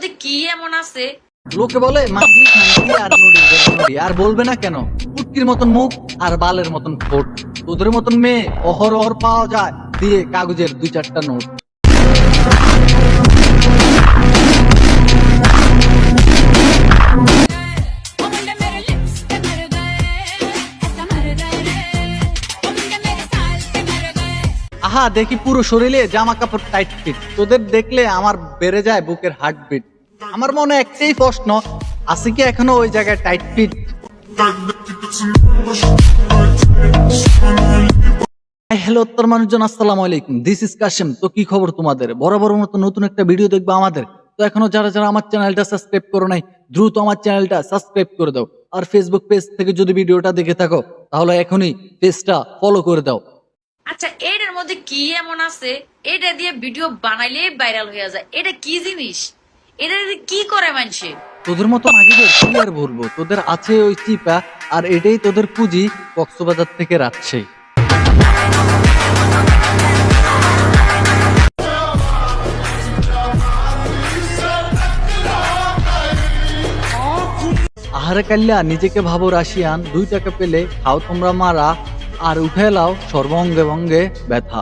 মধ্যে কি এমন আছে? লোকে বলে মাগি খানকি আর নুডি নুডি, আর বলবে না কেন? পুটকির মতন মুখ আর বালের মতন ঠোঁট। তোদের মতন মেয়ে অহরহ পাওয়া যায় দিয়ে কাগজের 2-4টা নোট। আহা, দেখি পুরো শরীরে জামা কাপড় টাইট ফিট। তোদের দেখলে আমার বেড়ে যায় বুকের হার্টবিট। আমার মনে একটাই প্রশ্ন, আছে কি এখনো ওই জায়গায় টাইট ফিট? হ্যালো উত্তর মানুষজন, আসসালামু আলাইকুম, দিস ইজ কাশেম। তো কি খবর তোমাদের? বরাবর মতো নতুন একটা ভিডিও দেখবো আমাদের। তো এখনো যারা যারা আমার চ্যানেলটা সাবস্ক্রাইব করো নাই, দ্রুত আমার চ্যানেলটা সাবস্ক্রাইব করে দাও। আর ফেসবুক পেজ থেকে যদি ভিডিওটা দেখে থাকো তাহলে এখনই পেজটা ফলো করে দাও। আচ্ছা, এটার মধ্যে কি এমন আছে এটা দিয়ে ভিডিও বানাইলে ভাইরাল হয়ে যায়? এটা কি জিনিস? এটা দিয়ে কি করে মানুষে? তোদের মতো মাগিদের কি আর বলবো, তোদের আছে ওই চিপা, আর এটাই তোদের পুঁজি কক্সবাজার থেকে রাজশাহী। আহারে কাল্লা, নিজেকে ভাবো রাশিয়ান, 2 টাকা পেলে খাও তোমরা মারা, আর উঠে লাও সর্বঙ্গে ভঙ্গে ব্যথা।